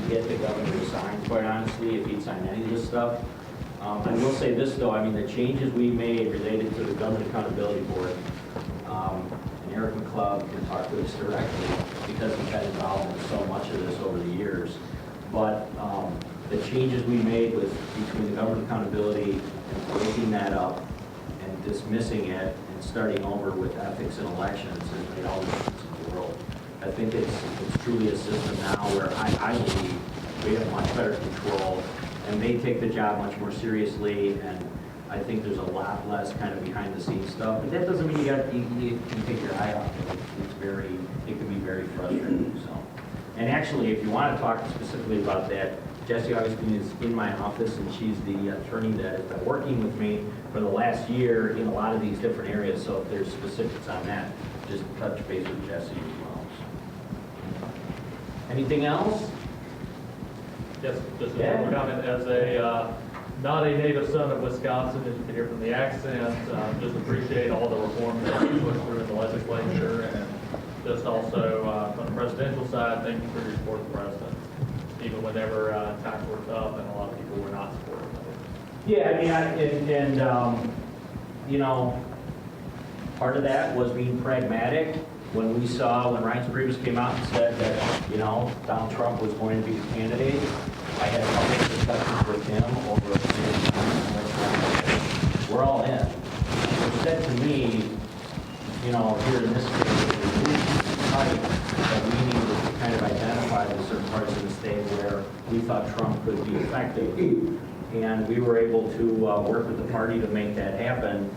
get the governor to sign, quite honestly, if he'd sign any of this stuff. I will say this, though, I mean, the changes we made related to the Government Accountability Board, and Eric McCloud can talk to us directly because he's been involved in so much of this over the years. But the changes we made between the Government Accountability and breaking that up and dismissing it and starting over with ethics and elections has made all the difference in the world. I think it's truly a system now where I believe we have much better control, and they take the job much more seriously, and I think there's a lot less kind of behind the scenes stuff. But that doesn't mean you take your eye off it. It can be very frustrating. So, and actually, if you want to talk specifically about that, Jessie Augustine is in my office, and she's the attorney that has been working with me for the last year in a lot of these different areas. So if there's specifics on that, just touch base with Jessie as well. So. Anything else? Yes, just a quick comment. As a not a native son of Wisconsin, as you can hear from the accent, just appreciate all the reforms that you pushed through in the legislature, and just also from the presidential side, thank you for your support of the president, even whenever times were tough and a lot of people were not supportive of it. Yeah, I mean, you know, part of that was being pragmatic. When Reince Priebus came out and said that, you know, Donald Trump was going to be the candidate, I had public discussions with him over a period of time. We're all in. It said to me, you know, here in this case, that we needed to kind of identify the certain parts of the state where we thought Trump could be effective. And we were able to work with the party to make that happen.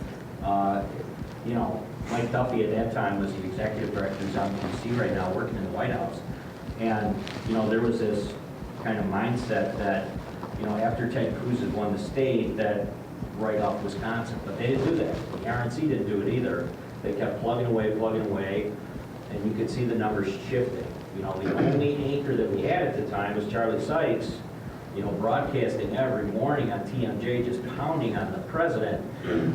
You know, Mike Duffy at that time was the executive director who's on D.C. right now working in the White House. And, you know, there was this kind of mindset that, you know, after Ted Cruz had won the state, that right off Wisconsin. But they didn't do that. The RNC didn't do it either. They kept plugging away, and you could see the numbers shifting. You know, the only anchor that we had at the time was Charlie Sykes, you know, broadcasting every morning on TMJ, just pounding on the president.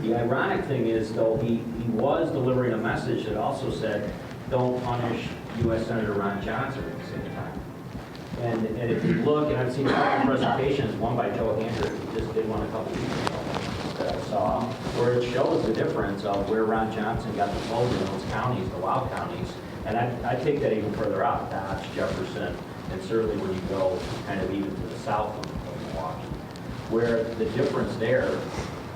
The ironic thing is, though, he was delivering a message that also said, don't punish U.S. Senator Ron Johnson at the same time. And if you look, and I've seen a couple presentations, one by Joe Hander, who just did one a couple weeks ago that I saw, where it shows the difference of where Ron Johnson got the vote in those counties, the wild counties. And I take that even further out, Dodge, Jefferson, and certainly when you go kind of even to the south of Milwaukee, where the difference there,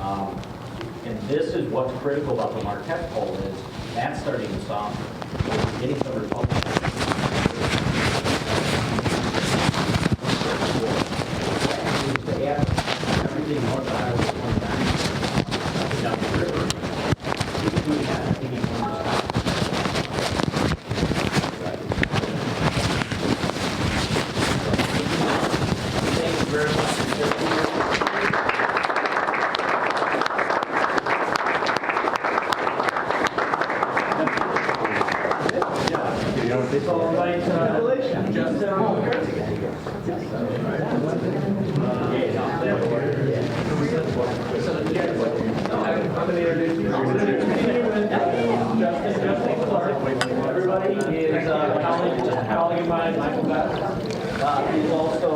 and this is what's critical about the Marquette poll is that's starting to soften. We're getting some Republicans. Everything north of Highway 29 down the river. You can do that. I think you can understand. Thank you very much. So invite Justin over. Everybody is a colleague of mine, Michael Best. He's also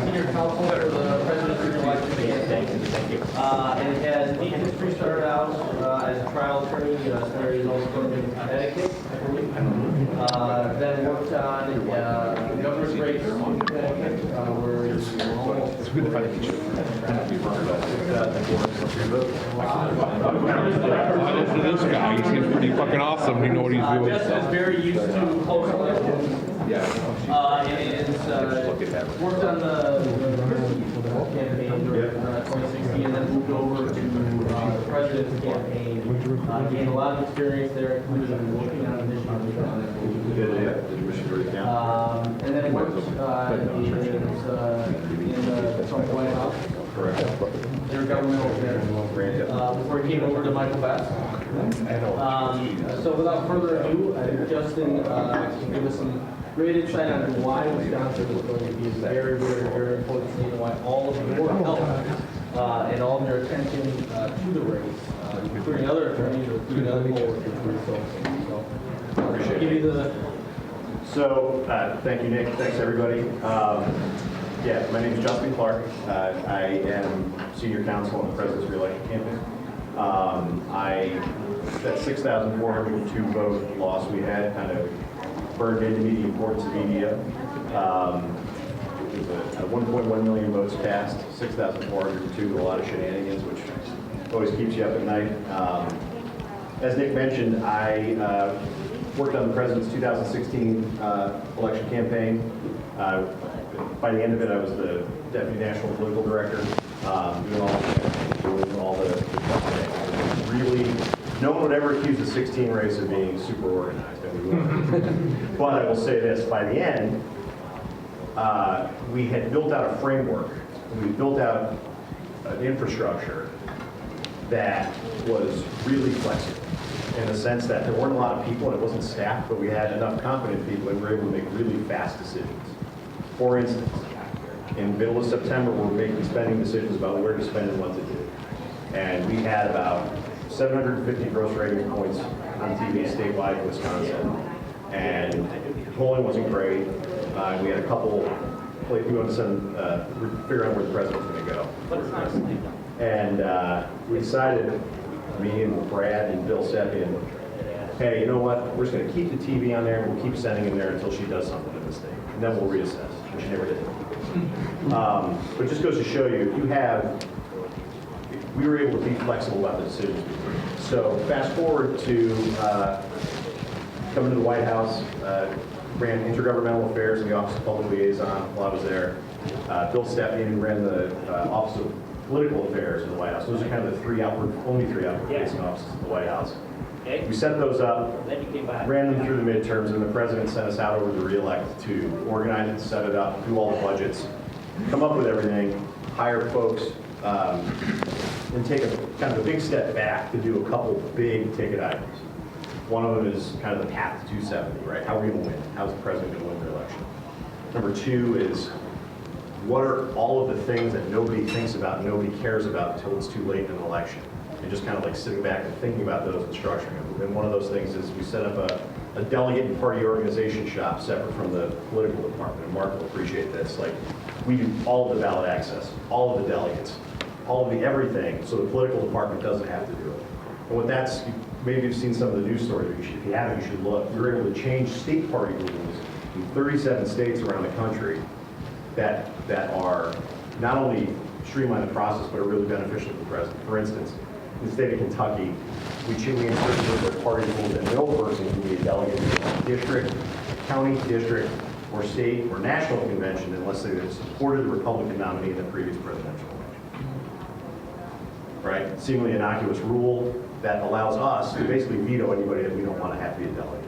senior counsel for the President's election. Thank you. And has deep history, started out as a trial attorney. Started his own firm in Connecticut, I believe. Then worked on the governor's race in Connecticut, where It's good to find a teacher. This guy, he seems pretty fucking awesome. You know what he's doing. Justin is very used to close elections. And worked on the campaign during 2016, and then moved over to the president's campaign. Gained a lot of experience there, including working on Michigan. And then worked in the Trump White House. Their government over there. Before he came over to Michael Best. So without further ado, I think Justin can give us some great insight on why Wisconsin is going to be a very, very, very important state, and why all of your help and all of your attention to the race, including other attorneys, including other poll workers. So I'll give you the So, thank you, Nick. Thanks, everybody. Yeah, my name is Justin Clark. I am senior counsel on the President's Reelection Campaign. That 6,402 vote loss we had kind of burned into me the importance of media. It was a 1.1 million votes cast, 6,402, a lot of shenanigans, which always keeps you up at night. As Nick mentioned, I worked on the President's 2016 election campaign. By the end of it, I was the Deputy National Political Director, doing all the things. Really, no one would ever accuse the 16 race of being super organized, and we weren't. But I will say this, by the end, we had built out a framework, and we built out an infrastructure that was really flexible in the sense that there weren't a lot of people and it wasn't staffed, but we had enough competent people and we were able to make really fast decisions. For instance, in the middle of September, we were making spending decisions about where to spend and what to do. And we had about 750 gross rating points on TV statewide in Wisconsin. And polling wasn't great. We had a couple, we wanted to figure out where the president was going to go. And we decided, me and Brad and Bill Seppian, hey, you know what? We're just going to keep the TV on there and we'll keep sending him there until she does something in this thing. And then we'll reassess, which she never did. But it just goes to show you, we were able to be flexible about the decisions we made. So fast forward to coming to the White House, ran intergovernmental affairs in the Office of Public Liaison while I was there. Bill Seppian ran the Office of Political Affairs in the White House. Those are kind of the only three outward-facing offices in the White House. We set those up, ran them through the midterms, and the president sent us out over to re-elect to organize it, set it up, do all the budgets, come up with everything, hire folks, and take a kind of a big step back to do a couple big ticket items. One of them is kind of the path to 270, right? How are we going to win? How's the president going to win the election? Number two is, what are all of the things that nobody thinks about, nobody cares about until it's too late in an election? And just kind of like sitting back and thinking about those and structuring them. And one of those things is we set up a delegate and party organization shop separate from the political department. And Mark will appreciate this. Like, we do all of the ballot access, all of the delegates, all of the everything, so the political department doesn't have to do it. And what that's, maybe you've seen some of the news stories. If you haven't, you should look. We were able to change state party rules in 37 states around the country that are not only streamline the process, but are really beneficial to the president. For instance, in the state of Kentucky, we inserted their party rules that no person can be a delegate to a district, county, district, or state, or national convention unless they have supported the Republican nominee in the previous presidential election. Right? Seemingly innocuous rule that allows us to basically veto anybody that we don't want to have be a delegate.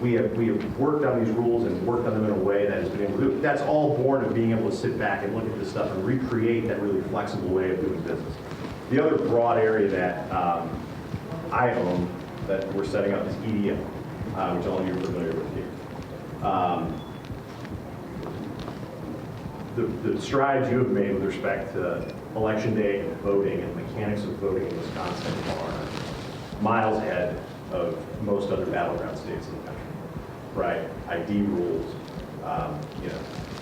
We have worked on these rules and worked on them in a way that has been able to do. That's all born of being able to sit back and look at this stuff and recreate that really flexible way of doing business. The other broad area that I own that we're setting up is EDM, which all of you are familiar with here. The strides you have made with respect to election day and voting and mechanics of voting in Wisconsin are miles ahead of most other battleground states in the country, right? ID rules,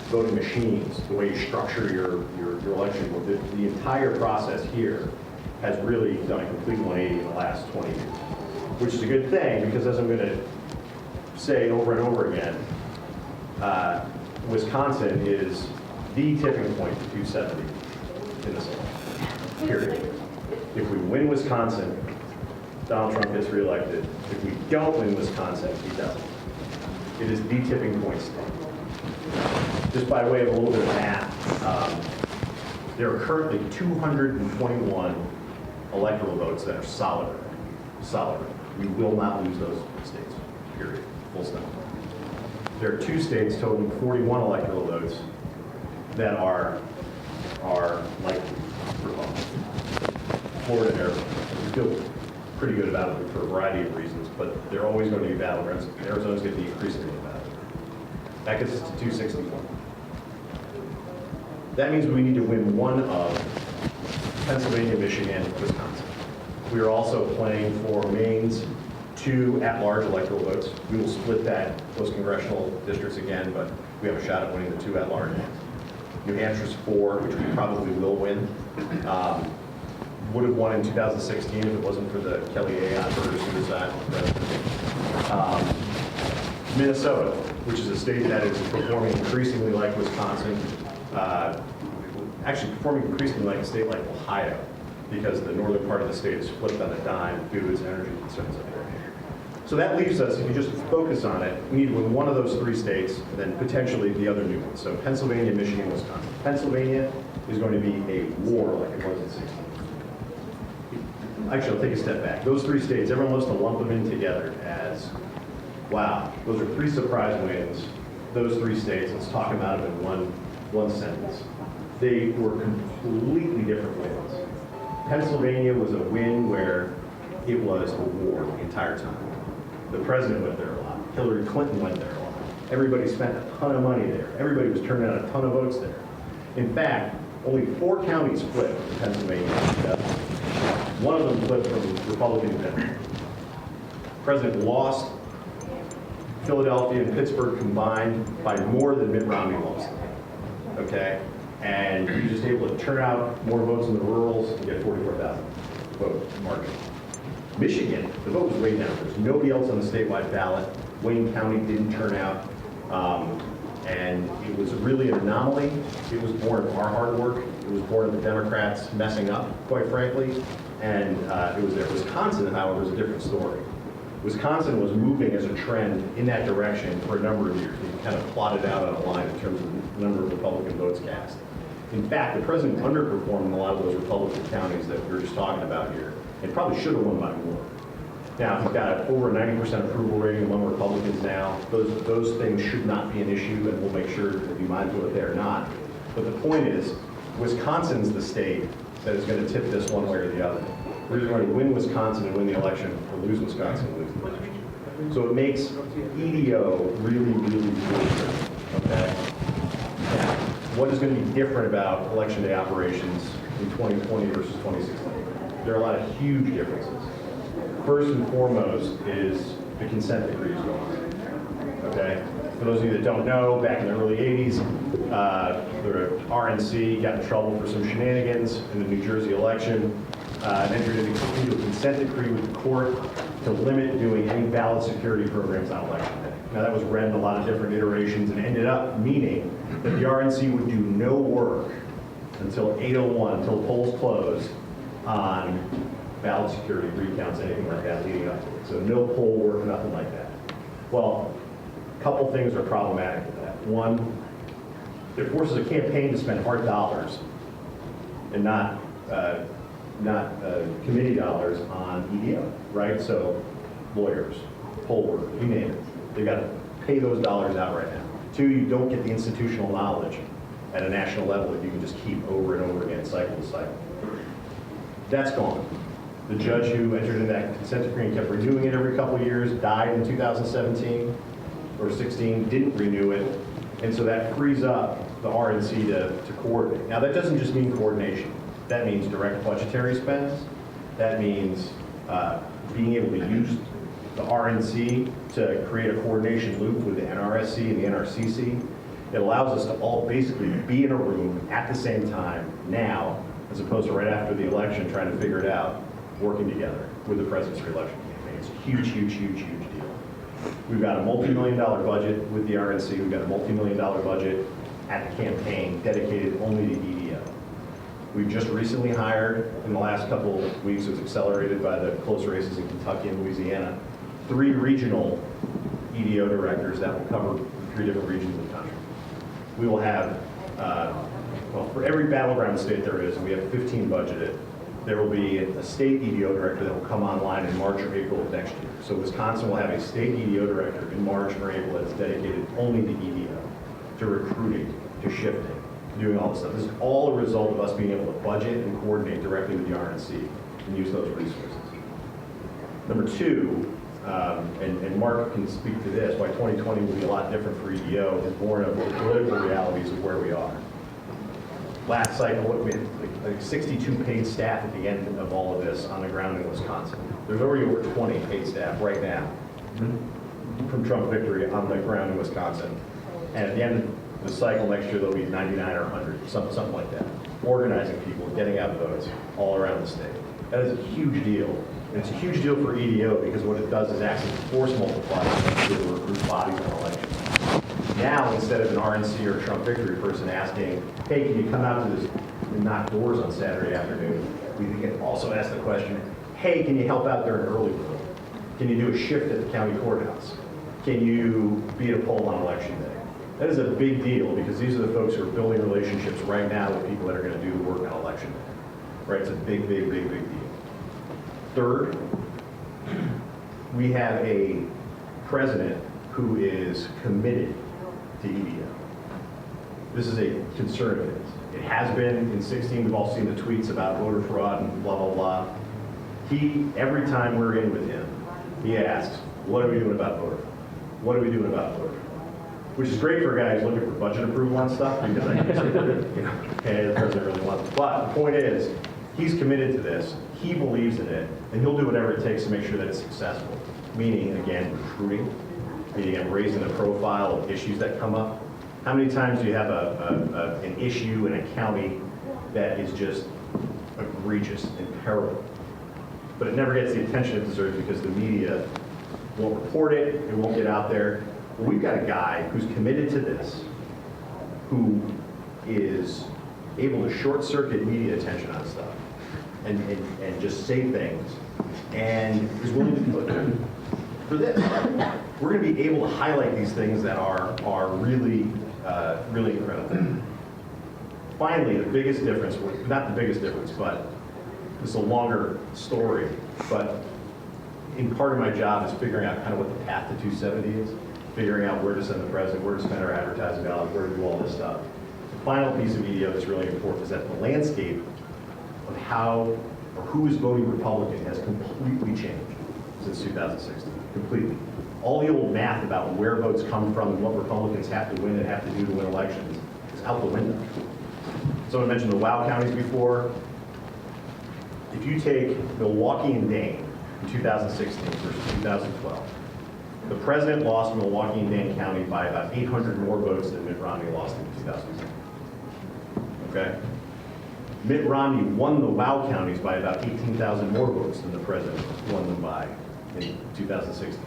voting machines, the way you structure your election. The entire process here has really done a complete 180 in the last 20 years, which is a good thing because, as I'm going to say over and over again, Wisconsin is the tipping point to 270 in this election, period. If we win Wisconsin, Donald Trump gets reelected. If we don't win Wisconsin, he doesn't. It is the tipping point state. Just by way of a little bit of math, there are currently 221 electoral votes that are solid. Solid. We will not lose those states, period. Full stop. There are two states totaling 41 electoral votes that are likely Republican. Florida and Arizona. We feel pretty good about it for a variety of reasons, but they're always going to be battlegrounds. Arizona's going to be increasingly a battle. That gets us to 261. That means we need to win one of Pennsylvania, Michigan, Wisconsin. We are also playing for Maine's 2 at-large electoral votes. We will split those congressional districts again, but we have a shot at winning the 2 at-large. New Hampshire's 4, which we probably will win. Would have won in 2016 if it wasn't for the Kelly Aon murder suicide. Minnesota, which is a state that is performing increasingly like Wisconsin, actually performing increasingly like a state like Ohio, because the northern part of the state is flipped on a dime due to its energy concerns up there. So that leaves us, if you just focus on it, we need to win one of those 3 states, and then potentially the other new ones. So Pennsylvania, Michigan, Wisconsin. Pennsylvania is going to be a war like it was in 16. Actually, I'll take a step back. Those 3 states, everyone wants to lump them in together as, wow, those are 3 surprise wins. Those 3 states, let's talk about them in one sentence. They were completely different wins. Pennsylvania was a win where it was a war the entire time. The president went there a lot. Hillary Clinton went there a lot. Everybody spent a ton of money there. Everybody was turning out a ton of votes there. In fact, only 4 counties flipped in Pennsylvania. One of them flipped from Republican to Democrat. The president lost Philadelphia and Pittsburgh combined by more than Mitt Romney lost. Okay? And he was just able to turn out more votes in the rurals and get 44,000 vote margin. Michigan, the vote was way down. There's nobody else on the statewide ballot. Wayne County didn't turn out. And it was really an anomaly. It was born of our hard work. It was born of the Democrats messing up, quite frankly. And it was there. Wisconsin, however, is a different story. Wisconsin was moving as a trend in that direction for a number of years. It kind of plotted out on a line in terms of the number of Republican votes cast. In fact, the president underperformed in a lot of those Republican counties that we were just talking about here, and probably should have won by more. Now, he's got over a 90% approval rating among Republicans now. Those things should not be an issue, and we'll make sure to be mindful that they're not. But the point is, Wisconsin's the state that is going to tip this one way or the other. We're either going to win Wisconsin and win the election, or lose Wisconsin and lose the election. So it makes EDO really, really, really good. Okay? Now, what is going to be different about election day operations in 2020 versus 2016? There are a lot of huge differences. First and foremost is the consent decrees going on. Okay? For those of you that don't know, back in the early 80s, the RNC got in trouble for some shenanigans in the New Jersey election, and entered into a consent decree with the court to limit doing any ballot security programs on election day. Now that was read in a lot of different iterations and ended up meaning that the RNC would do no work until 8:01, until polls closed, on ballot security, recounts, anything like that leading up to it. So no poll work, nothing like that. Well, a couple things are problematic with that. One, it forces a campaign to spend hard dollars and not committee dollars on EDO, right? So lawyers, poll work, you name it. They've got to pay those dollars out right now. 2, you don't get the institutional knowledge at a national level that you can just keep over and over again, cycle to cycle. That's gone. The judge who entered in that consent decree and kept renewing it every couple of years died in 2017 or 16, didn't renew it, and so that frees up the RNC to coordinate. Now that doesn't just mean coordination. That means direct budgetary spends. That means being able to use the RNC to create a coordination loop with the NRSC and the NRCC. It allows us to all basically be in a room at the same time now, as opposed to right after the election trying to figure it out, working together with the president's reelection campaign. It's a huge, huge, huge, huge deal. We've got a multi-million-dollar budget with the RNC. We've got a multi-million-dollar budget at the campaign dedicated only to EDO. We've just recently hired, in the last couple of weeks, it was accelerated by the close races in Kentucky and Louisiana, 3 regional EDO directors that will cover 3 different regions of the country. We will have, well, for every battleground state there is, and we have 15 budgeted, there will be a state EDO director that will come online in March or April of next year. So Wisconsin will have a state EDO director in March or April that is dedicated only to EDO, to recruiting, to shifting, to doing all this stuff. This is all a result of us being able to budget and coordinate directly with the RNC and use those resources. Number 2, and Mark can speak to this, why 2020 will be a lot different for EDO, is born of the political realities of where we are. last cycle, we had like 62 paid staff at the end of all of this on the ground in Wisconsin. There's already over 20 paid staff right now from Trump victory on the ground in Wisconsin. And at the end of the cycle next year, there'll be 99 or 100, something like that. Organizing people, getting out votes all around the state. That is a huge deal. And it's a huge deal for EDO because what it does is acts as a force multiplier to recruit bodies in elections. Now, instead of an RNC or Trump victory person asking, hey, can you come out to this and knock doors on Saturday afternoon, we can also ask the question, hey, can you help out during early vote? Can you do a shift at the county courthouse? Can you be at a poll on election day? That is a big deal because these are the folks who are building relationships right now with people that are going to do the work on election day. Right? It's a big, big, big, big deal. Third, we have a president who is committed to EDO. This is a concern of his. It has been in 16. We've all seen the tweets about voter fraud and blah, blah, blah. Every time we're in with him, he asks, what are we doing about voter fraud? What are we doing about voter fraud? Which is great for a guy who's looking for budget approval on stuff, because I guess, okay, the president really wants it. But the point is, he's committed to this, he believes in it, and he'll do whatever it takes to make sure that it's successful. Meaning, again, recruiting, meaning raising the profile of issues that come up. How many times do you have an issue in a county that is just egregious and terrible, but it never gets the attention it deserves because the media won't report it, it won't get out there? Well, we've got a guy who's committed to this, who is able to short-circuit media attention on stuff and just say things, and is willing to put for this. We're going to be able to highlight these things that are really, really incredible. Finally, the biggest difference, not the biggest difference, but this is a longer story, but in part of my job is figuring out kind of what the path to 270 is, figuring out where to send the president, where to spend our advertising dollars, where to do all this stuff. The final piece of EDO that's really important is that the landscape of how or who is voting Republican has completely changed since 2016, completely. All the old math about where votes come from and what Republicans have to win and have to do to win elections is out the window. Someone mentioned the WOW counties before. If you take Milwaukee and Dane in 2016 versus 2012, the president lost Milwaukee and Dane County by about 800 more votes than Mitt Romney lost in 2016. Okay? Mitt Romney won the WOW counties by about 18,000 more votes than the president won them by in 2016.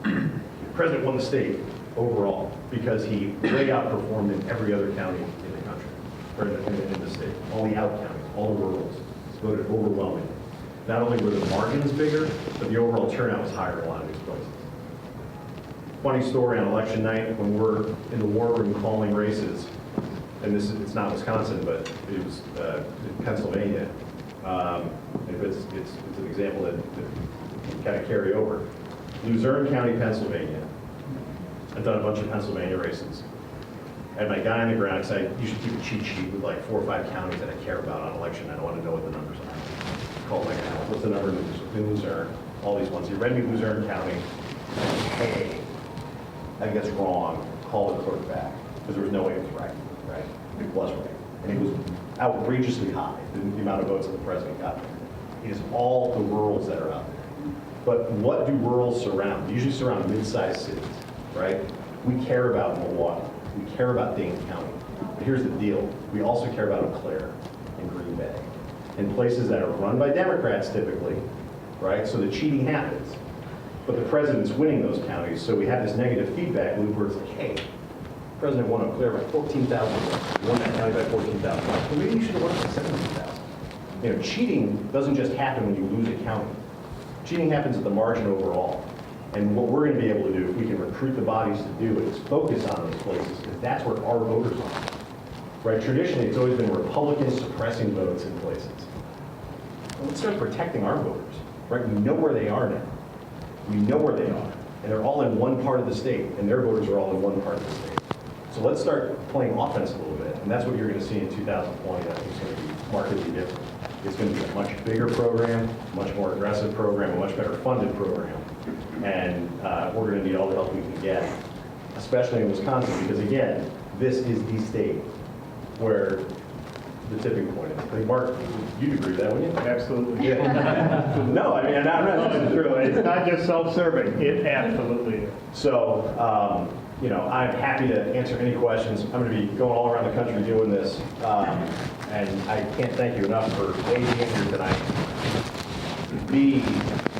The president won the state overall because he way outperformed in every other county in the country, or in the state. All the out counties, all the rurals voted overwhelmingly. Not only were the margins bigger, but the overall turnout was higher in a lot of these places. Funny story on election night when we're in the war room calling races, and it's not Wisconsin, but it was in Pennsylvania. It's an example that can kind of carry over. Luzerne County, Pennsylvania. I've done a bunch of Pennsylvania races. I had my guy on the ground because I usually keep a cheat sheet with like 4 or 5 counties that I care about on election. I don't want to know what the numbers are. Call my guy, what's the number in Luzerne? All these ones. He read me Luzerne County. Hey, I think that's wrong. Call the clerk back because there was no way it was right. Right? It was right. And it was outrageously high, the amount of votes that the president got. It is all the rurals that are out there. But what do rurals surround? They usually surround mid-sized cities, right? We care about Milwaukee. We care about Dane County. But here's the deal. We also care about Eau Claire and Green Bay and places that are run by Democrats typically, right? So the cheating happens. But the president's winning those counties, so we have this negative feedback loop where it's like, hey, the president won Eau Claire by 14,000 votes. He won that county by 14,000 votes. Well, maybe you should have won it by 17,000. You know, cheating doesn't just happen when you lose a county. Cheating happens at the margin overall. And what we're going to be able to do, if we can recruit the bodies to do it, is focus on those places, because that's where our voters are. Right? Traditionally, it's always been Republicans suppressing votes in places. Well, let's start protecting our voters. Right? We know where they are now. We know where they are. And they're all in one part of the state, and their voters are all in one part of the state. So let's start playing offense a little bit, and that's what you're going to see in 2020. I think it's going to be markedly different. It's going to be a much bigger program, much more aggressive program, a much better funded program. And we're going to need all the help we can get, especially in Wisconsin, because again, this is the state where the tipping point is. I think, Mark, you'd agree with that, wouldn't you? Absolutely. Yeah. No, I mean, I'm not. It's true. It's not just self-serving. It absolutely is. So, I'm happy to answer any questions. I'm going to be going all around the country doing this. And I can't thank you enough for A, being here tonight, B,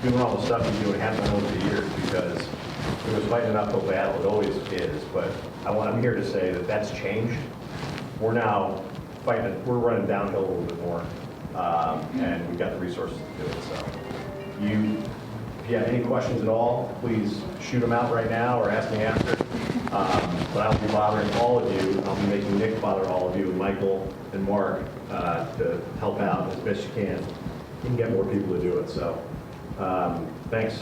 doing all the stuff you do and have done over the years, because it was fighting an uphill battle. It always is. But I'm here to say that that's changed. We're now fighting, we're running downhill a little bit more. And we've got the resources to do it. So if you have any questions at all, please shoot them out right now or ask me after. But I'll be bothering all of you. I'll be making Nick bother all of you, and Michael and Mark, to help out as best you can and get more people to do it. So thanks